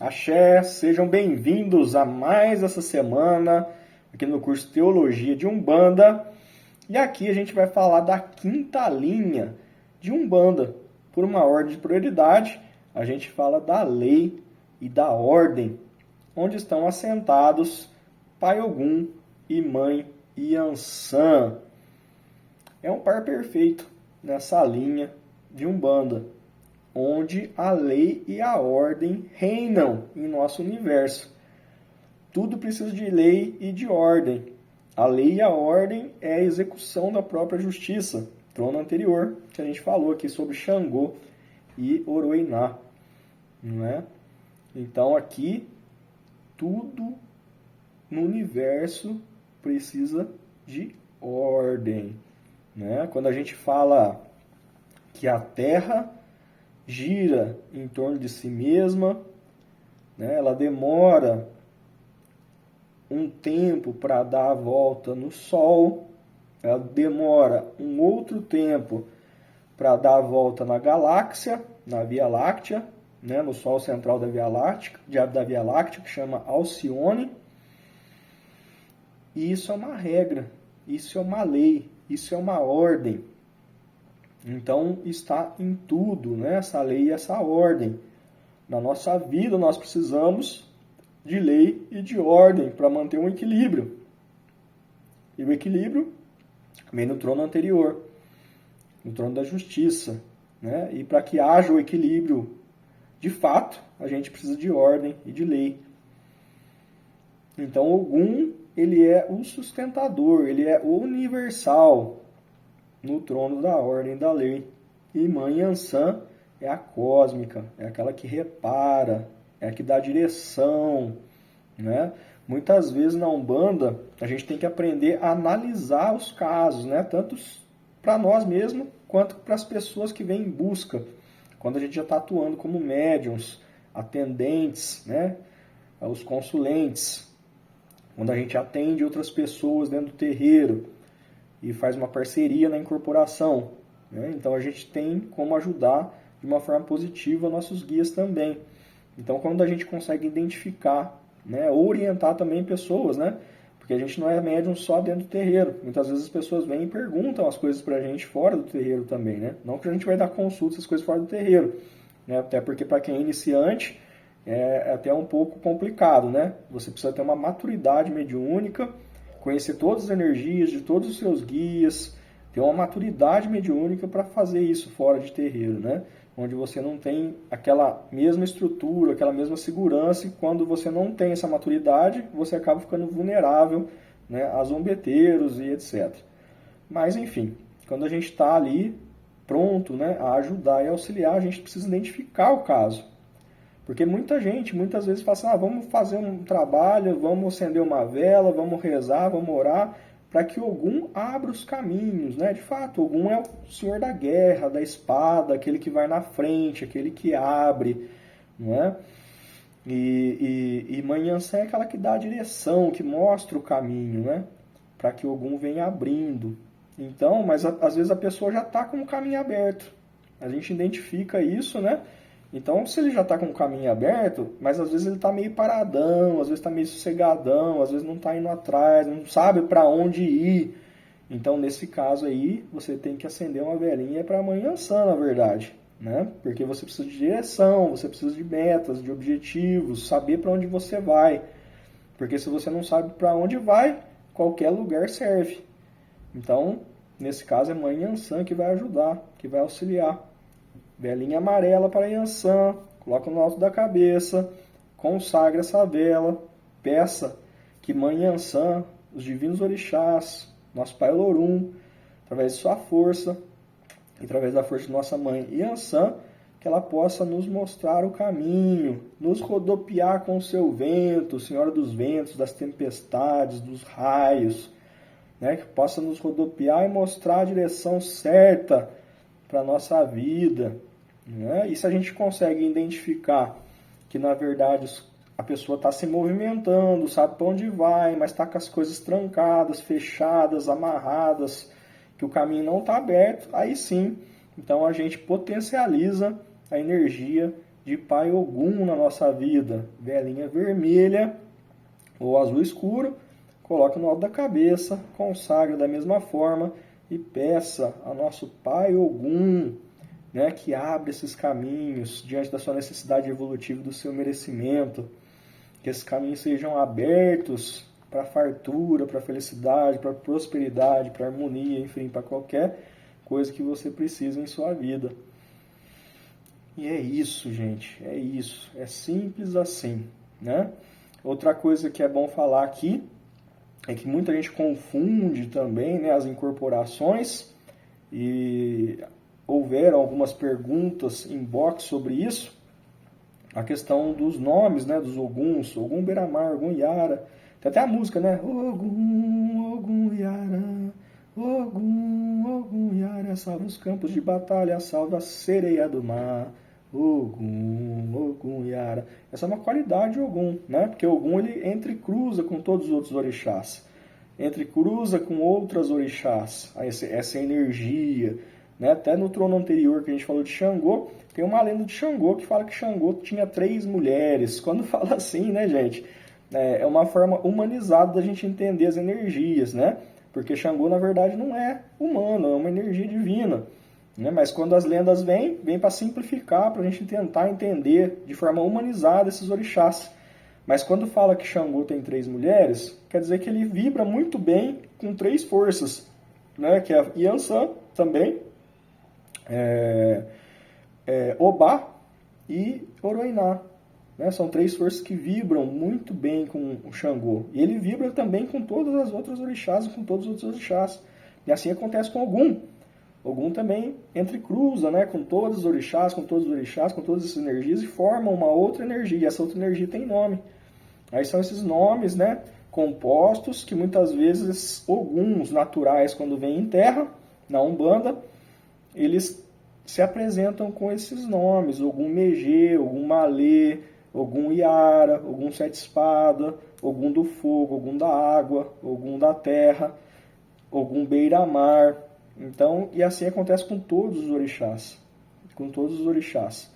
Axé, sejam bem-vindos a mais essa semana aqui no curso Teologia de Umbanda. E aqui a gente vai falar da quinta linha de Umbanda. Por uma ordem de prioridade, a gente fala da lei e da ordem, onde estão assentados Pai Ogum e Mãe Iansã. É um par perfeito nessa linha de Umbanda, onde a lei e a ordem reinam em nosso universo. Tudo precisa de lei e de ordem. A lei e a ordem é a execução da própria justiça. Trono anterior, que a gente falou aqui sobre Xangô e Oroiná, não é? Então aqui, tudo no universo precisa de ordem, né? Quando a gente fala que a Terra gira em torno de si mesma, né? Ela demora um tempo para dar a volta no Sol, ela demora um outro tempo para dar a volta na galáxia, na Via Láctea, né? No Sol central da Via Láctea, que chama Alcione. E isso é uma regra, isso é uma lei, isso é uma ordem. Então está em tudo, né? Essa lei e essa ordem. Na nossa vida nós precisamos de lei e de ordem para manter um equilíbrio. E o equilíbrio vem no trono anterior, no trono da justiça, né? E para que haja o equilíbrio de fato, a gente precisa de ordem e de lei. Então Ogum, ele é o sustentador, ele é universal no trono da ordem e da lei. E Mãe Iansã é a cósmica, é aquela que repara, é a que dá direção, né? Muitas vezes na Umbanda a gente tem que aprender a analisar os casos, né? Tanto para nós mesmos quanto para as pessoas que vêm em busca. Quando a gente já está atuando como médiums, atendentes, né? Os consulentes, quando a gente atende outras pessoas dentro do terreiro e faz uma parceria na incorporação, né? Então a gente tem como ajudar de uma forma positiva nossos guias também. Então quando a gente consegue identificar, né, orientar também pessoas, né? Porque a gente não é médium só dentro do terreiro. Muitas vezes as pessoas vêm e perguntam as coisas pra gente fora do terreiro também, né? Não que a gente vai dar consulta essas coisas fora do terreiro, né? Até porque para quem é iniciante é até um pouco complicado, né? Você precisa ter uma maturidade mediúnica, conhecer todas as energias de todos os seus guias, ter uma maturidade mediúnica para fazer isso fora de terreiro, né? Onde você não tem aquela mesma estrutura, aquela mesma segurança, e quando você não tem essa maturidade, você acaba ficando vulnerável, né, a zombeteiros e etc. Mas, enfim, quando a gente está ali pronto, né, a ajudar e auxiliar, a gente precisa identificar o caso. Porque muita gente, muitas vezes, fala assim, vamos fazer um trabalho, vamos acender uma vela, vamos rezar, vamos orar, para que Ogum abra os caminhos, né? De fato, Ogum é o senhor da guerra, da espada, aquele que vai na frente, aquele que abre, não é? E Mãe Iansã é aquela que dá a direção, que mostra o caminho, né? Para que Ogum venha abrindo. Então, mas às vezes a pessoa já está com o caminho aberto. A gente identifica isso, né? Então, se ele já está com o caminho aberto, mas às vezes ele está meio paradão, às vezes está meio sossegadão, às vezes não está indo atrás, não sabe para onde ir. Então, nesse caso aí, você tem que acender uma velinha para a Mãe Iansã, na verdade, né? Porque você precisa de direção, você precisa de metas, de objetivos, saber para onde você vai. Porque se você não sabe para onde vai, qualquer lugar serve. Então, nesse caso, é Mãe Iansã que vai ajudar, que vai auxiliar. Velinha amarela para Iansã, coloca no alto da cabeça, consagra essa vela, peça que Mãe Iansã, os divinos orixás, nosso Pai Olorum, através de sua força, através da força de nossa Mãe Iansã, que ela possa nos mostrar o caminho, nos rodopiar com o seu vento, Senhora dos ventos, das tempestades, dos raios, né? Que possa nos rodopiar e mostrar a direção certa para a nossa vida, né? E se a gente consegue identificar que, na verdade, a pessoa está se movimentando, sabe para onde vai, mas está com as coisas trancadas, fechadas, amarradas, que o caminho não está aberto, aí sim, então a gente potencializa a energia de Pai Ogum na nossa vida. Velinha vermelha ou azul escuro, coloque no alto da cabeça, consagre da mesma forma e peça a nosso Pai Ogum, né, que abre esses caminhos diante da sua necessidade evolutiva, do seu merecimento, que esses caminhos sejam abertos para a fartura, para a felicidade, para a prosperidade, para a harmonia, enfim, para qualquer coisa que você precise em sua vida. E é isso, gente, é isso, é simples assim, né? Outra coisa que é bom falar aqui é que muita gente confunde também, né, as incorporações, e houveram algumas perguntas em box sobre isso, a questão dos nomes, né, dos Oguns, Ogum Beira-Mar, Ogum Yara, tem até a música, né, Ogum, Ogum Yara, Ogum Yara, salva os campos de batalha, salva a sereia do mar, Ogum Yara. Essa é uma qualidade de Ogum, né? Porque Ogum ele entrecruza com todos os outros orixás, entrecruza com outras orixás, essa energia, né? Até no trono anterior que a gente falou de Xangô, tem uma lenda de Xangô que fala que Xangô tinha 3 mulheres. Quando fala assim, né, gente? É uma forma humanizada da gente entender as energias, né? Porque Xangô, na verdade, não é humano, é uma energia divina. Né? Mas quando as lendas vêm para simplificar, para a gente tentar entender de forma humanizada esses orixás. Mas quando fala que Xangô tem 3 mulheres, quer dizer que ele vibra muito bem com 3 forças, né? Que é a Yansan também, Obá e Oroiná. Né? São 3 forças que vibram muito bem com o Xangô. E ele vibra também com todas as outras orixás e com todos os outros orixás. E assim acontece com Ogum. Ogum também entrecruza, né, com todos os orixás, com todas essas energias e forma uma outra energia. E essa outra energia tem nome. Aí são esses nomes, né, compostos que muitas vezes Oguns naturais, quando vêm em terra, na Umbanda, eles se apresentam com esses nomes. Ogum Megê, Ogum Malê, Ogum Yara, Ogum Sete Espada, Ogum do Fogo, Ogum da Água, Ogum da Terra, Ogum Beira-Mar. Então, e assim acontece com todos os orixás. Com todos os orixás.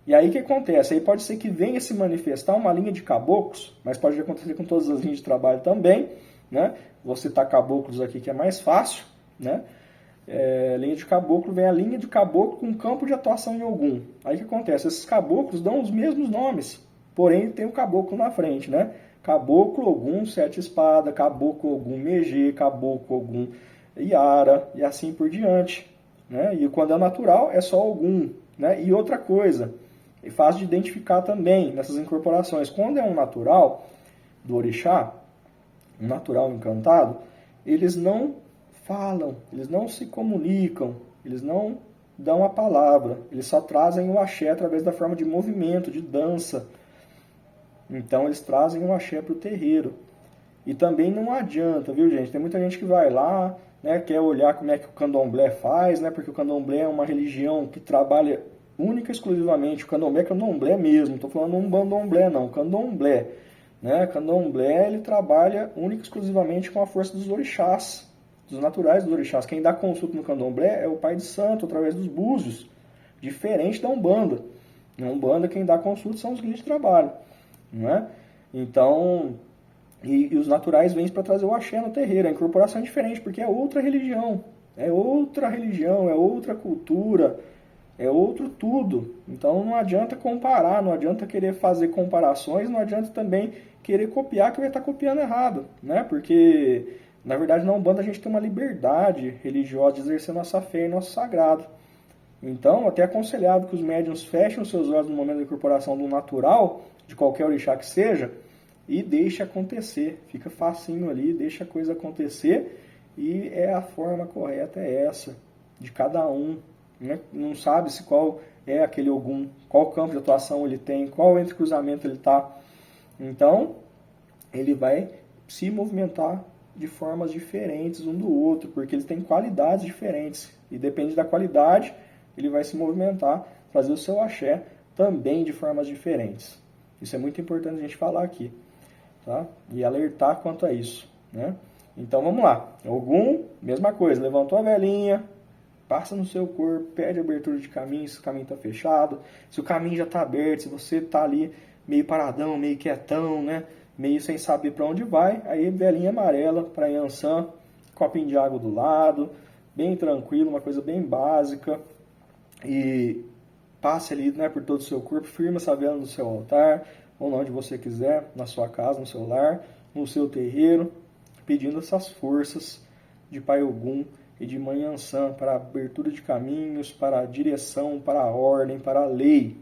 E aí o que acontece? Aí pode ser que venha se manifestar uma linha de caboclos, mas pode acontecer com todas as linhas de trabalho também, né? Vou citar caboclos aqui que é mais fácil, né? Linha de caboclo, vem a linha de caboclo com campo de atuação em Ogum. Aí o que acontece? Esses caboclos dão os mesmos nomes, porém tem o caboclo na frente, né? Caboclo Ogum Sete Espada, Caboclo Ogum Megê, Caboclo Ogum Yara e assim por diante, né? E quando é natural é só Ogum, né? E outra coisa, é fácil de identificar também nessas incorporações, quando é um natural do orixá, um natural encantado, eles não falam, eles não se comunicam, eles não dão a palavra, eles só trazem o axé através da forma de movimento, de dança. Então eles trazem o axé para o terreiro. E também não adianta, viu, gente? Tem muita gente que vai lá, né, quer olhar como é que o candomblé faz, né, porque o candomblé é uma religião que trabalha única e exclusivamente, o candomblé é candomblé mesmo, não estou falando um bandomblé não, candomblé. Né? Candomblé ele trabalha única e exclusivamente com a força dos orixás, dos naturais dos orixás. Quem dá consulta no candomblé é o pai de santo, através dos búzios, diferente da Umbanda. Na Umbanda quem dá consulta são os guias de trabalho. Não é? Então... E os naturais vêm para trazer o axé no terreiro. A incorporação é diferente, porque é outra religião. É outra cultura, é outro tudo. Então não adianta comparar, não adianta querer fazer comparações, não adianta também querer copiar, que vai estar copiando errado. Né? Porque, na verdade, na Umbanda a gente tem uma liberdade religiosa de exercer nossa fé e nosso sagrado. Então, até aconselhado que os médiuns fechem os seus olhos no momento da incorporação do natural, de qualquer orixá que seja, e deixa acontecer, fica facinho ali, deixa a coisa acontecer, e a forma correta é essa, de cada um, né? Não sabe se qual é aquele Ogum, qual campo de atuação ele tem, qual entrecruzamento ele está, então ele vai se movimentar de formas diferentes um do outro, porque eles têm qualidades diferentes, e depende da qualidade, ele vai se movimentar, fazer o seu axé também de formas diferentes. Isso é muito importante a gente falar aqui. Tá? E alertar quanto a isso, né? Então vamos lá. Ogum, mesma coisa, levantou a velinha, passa no seu corpo, pede abertura de caminho, se o caminho está fechado, se o caminho já está aberto, se você está ali meio paradão, meio quietão, né? Meio sem saber para onde vai, aí velinha amarela para Yansan, copinho de água do lado, bem tranquilo, uma coisa bem básica, e passe ali, né, por todo o seu corpo, firma essa vela no seu altar, ou onde você quiser, na sua casa, no seu lar, no seu terreiro, pedindo essas forças de Pai Ogum e de Mãe Yansan para a abertura de caminhos, para a direção, para a ordem, para a lei.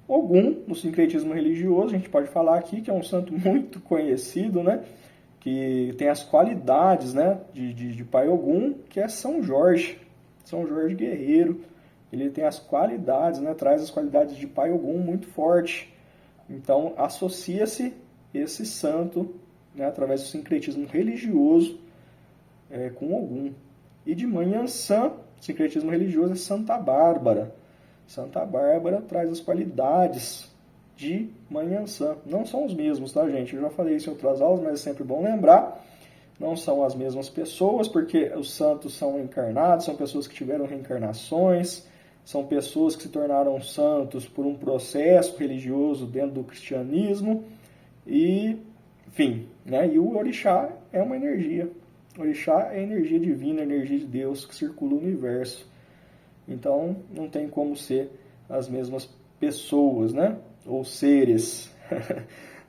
Ogum, no sincretismo religioso, a gente pode falar aqui que é um santo muito conhecido, né? Que tem as qualidades, né, de Pai Ogum, que é São Jorge guerreiro. Ele tem as qualidades, né, traz as qualidades de Pai Ogum muito forte. Então, associa-se esse santo, né, através do sincretismo religioso, com Ogum. E de Mãe Yansan, sincretismo religioso, é Santa Bárbara. Santa Bárbara traz as qualidades de Mãe Yansan. Não são os mesmos, tá, gente? Eu já falei isso em outras aulas, mas é sempre bom lembrar. Não são as mesmas pessoas, porque os santos são encarnados, são pessoas que tiveram reencarnações, são pessoas que se tornaram santos por um processo religioso dentro do cristianismo, e, enfim, né? E o orixá é uma energia. O orixá é energia divina, energia de Deus que circula o universo. Então, não tem como ser as mesmas pessoas, né? Ou seres.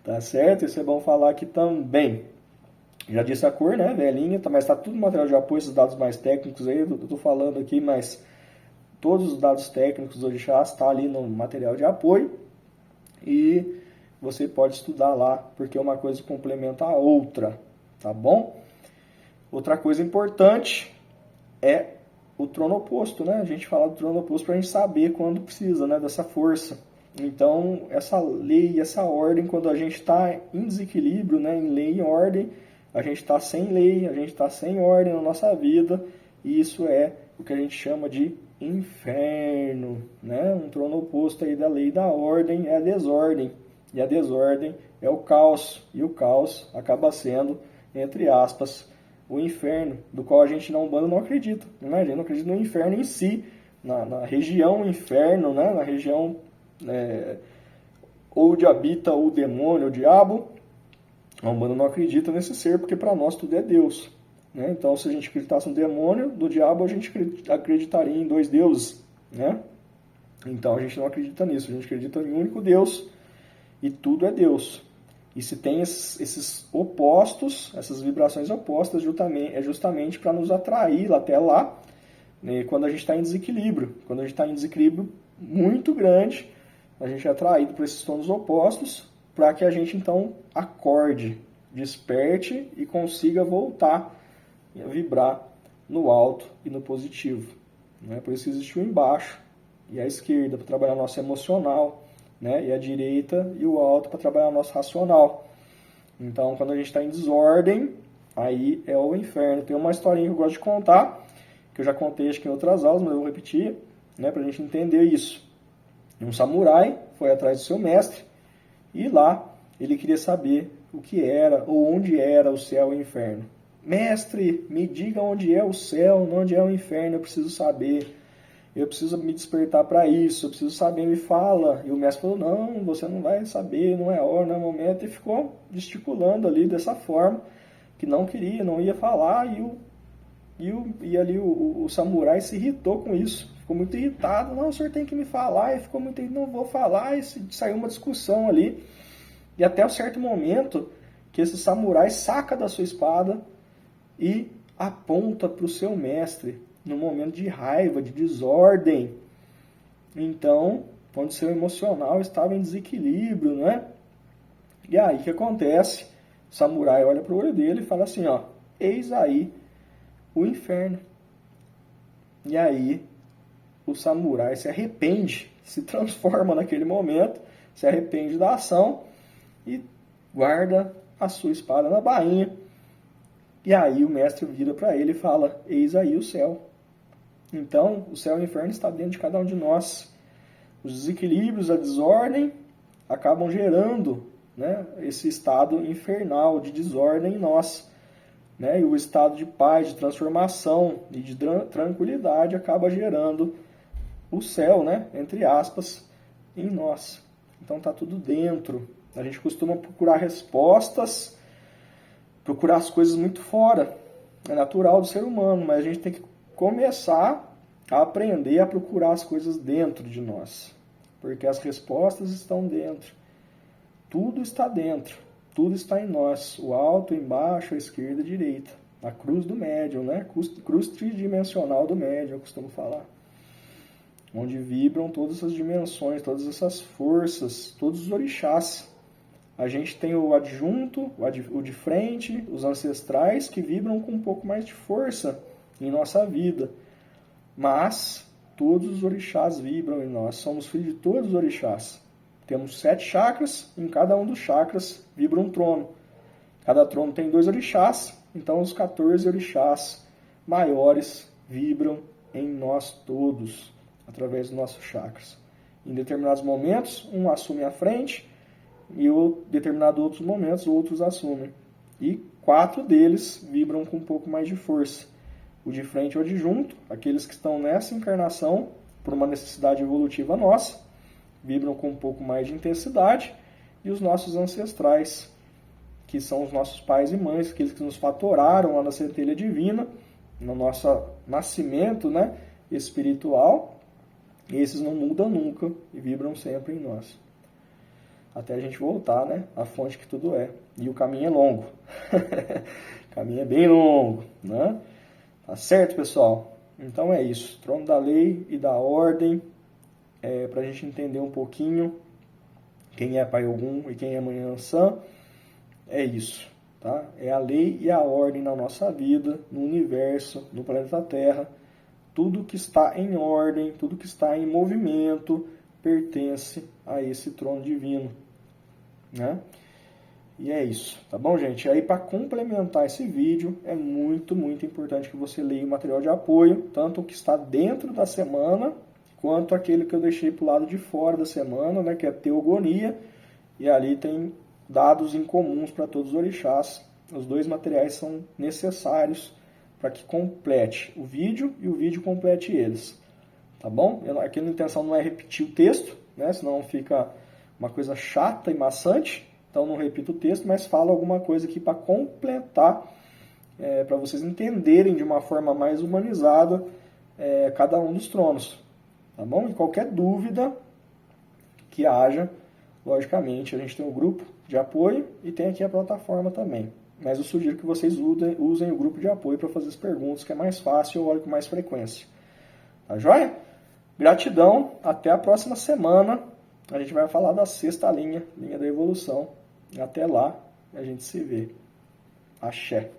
Tá certo? Isso é bom falar aqui também. Já disse a cor, né? Velhinha, mas está tudo no material de apoio, esses dados mais técnicos aí, eu estou falando aqui, mas todos os dados técnicos do orixás estão ali no material de apoio e você pode estudar lá, porque uma coisa complementa a outra, tá bom? Outra coisa importante é o trono oposto, né? A gente fala do trono oposto para a gente saber quando precisa, né, dessa força. Então, essa lei, essa ordem, quando a gente está em desequilíbrio, né, em lei e ordem, a gente está sem lei, a gente está sem ordem na nossa vida, e isso é o que a gente chama de inferno, né? Um trono oposto aí da lei e da ordem é a desordem, e a desordem é o caos, e o caos acaba sendo, entre aspas, o inferno, do qual a gente na Umbanda não acredita, né? A gente não acredita no inferno em si, na região inferno, né? Na região onde habita o demônio, o diabo. A Umbanda não acredita nesse ser, porque para nós tudo é Deus, né? Então, se a gente acreditasse no demônio, do diabo, a gente acreditaria em dois deuses, né? Então, a gente não acredita nisso, a gente acredita em um único Deus, e tudo é Deus. E se tem esses opostos, essas vibrações opostas, é justamente para nos atrair até lá, né, quando a gente está em desequilíbrio. Quando a gente está em desequilíbrio muito grande, a gente é atraído por esses tons opostos, para que a gente então acorde, desperte e consiga voltar a vibrar no alto e no positivo, né? Por isso existe o embaixo e a esquerda para trabalhar o nosso emocional, né? E a direita e o alto para trabalhar o nosso racional. Então, quando a gente está em desordem, aí é o inferno. Tem uma historinha que eu gosto de contar, que eu já contei acho que em outras aulas, mas eu vou repetir, né, para a gente entender isso. Um samurai foi atrás do seu mestre e lá ele queria saber o que era ou onde era o céu e o inferno. Mestre, me diga onde é o céu, onde é o inferno, eu preciso saber. Eu preciso me despertar para isso, eu preciso saber, me fala. E o mestre falou, não, você não vai saber, não é hora, não é momento. E ficou gesticulando ali dessa forma, que não queria, não ia falar. E ali o samurai se irritou com isso. Ficou muito irritado, não, o senhor tem que me falar. E ficou muito irritado, não vou falar. E saiu uma discussão ali. E até um certo momento que esse samurai saca da sua espada e aponta para o seu mestre, no momento de raiva, de desordem. Então, quando o seu emocional estava em desequilíbrio, né? E aí o que acontece? O samurai olha para o olho dele e fala assim, ó, eis aí o inferno. E aí o samurai se arrepende, se transforma naquele momento, se arrepende da ação e guarda a sua espada na bainha. E aí o mestre vira para ele e fala, eis aí o céu. Então, o céu e o inferno está dentro de cada um de nós. Os desequilíbrios, a desordem, acabam gerando, né, esse estado infernal de desordem em nós. né? E o estado de paz, de transformação e de tranquilidade acaba gerando o céu, né? Entre aspas, em nós. Então tá tudo dentro. A gente costuma procurar respostas, procurar as coisas muito fora. É natural do ser humano, mas a gente tem que começar a aprender a procurar as coisas dentro de nós. Porque as respostas estão dentro. Tudo está dentro. Tudo está em nós. O alto, o embaixo, a esquerda e a direita. A cruz do médium, né? Cruz tridimensional do médium, eu costumo falar. Onde vibram todas essas dimensões, todas essas forças, todos os orixás. A gente tem o adjunto, o de frente, os ancestrais que vibram com um pouco mais de força em nossa vida. Mas todos os orixás vibram em nós. Somos filhos de todos os orixás. Temos 7 chakras, em cada um dos chakras vibra um trono. Cada trono tem 2 orixás, então os 14 orixás maiores vibram em nós todos, através dos nossos chakras. Em determinados momentos, um assume a frente, e em determinados outros momentos, outros assumem. E 4 deles vibram com um pouco mais de força. O de frente é o adjunto, aqueles que estão nessa encarnação, por uma necessidade evolutiva nossa, vibram com um pouco mais de intensidade. E os nossos ancestrais, que são os nossos pais e mães, aqueles que nos fatoraram lá na centelha divina, no nosso nascimento, né, espiritual, esses não mudam nunca e vibram sempre em nós. Até a gente voltar, né, à fonte que tudo é. E o caminho é longo. O caminho é bem longo, né? Tá certo, pessoal? Então é isso. Trono da lei e da ordem, para a gente entender um pouquinho quem é Pai Ogum e quem é Mãe Ansã. É isso, tá? É a lei e a ordem na nossa vida, no universo, no planeta Terra. Tudo que está em ordem, tudo que está em movimento, pertence a esse trono divino, né? E é isso, tá bom, gente? Aí, para complementar esse vídeo, é muito, muito importante que você leia o material de apoio, tanto o que está dentro da semana, quanto aquele que eu deixei para o lado de fora da semana, né, que é Teogonia, e ali tem dados incomuns para todos os orixás. Os 2 materiais são necessários para que complete o vídeo e o vídeo complete eles, tá bom? Aqui a intenção não é repetir o texto, né, senão fica uma coisa chata e maçante. Então não repito o texto, mas falo alguma coisa aqui para completar, para vocês entenderem de uma forma mais humanizada cada um dos tronos, tá bom? E qualquer dúvida que haja, logicamente, a gente tem o grupo de apoio e tem aqui a plataforma também. Mas eu sugiro que vocês usem o grupo de apoio para fazer as perguntas, que é mais fácil e eu olho com mais frequência. Tá joia? Gratidão, até a próxima semana. A gente vai falar da 6ª linha da evolução. Até lá, a gente se vê. Axé.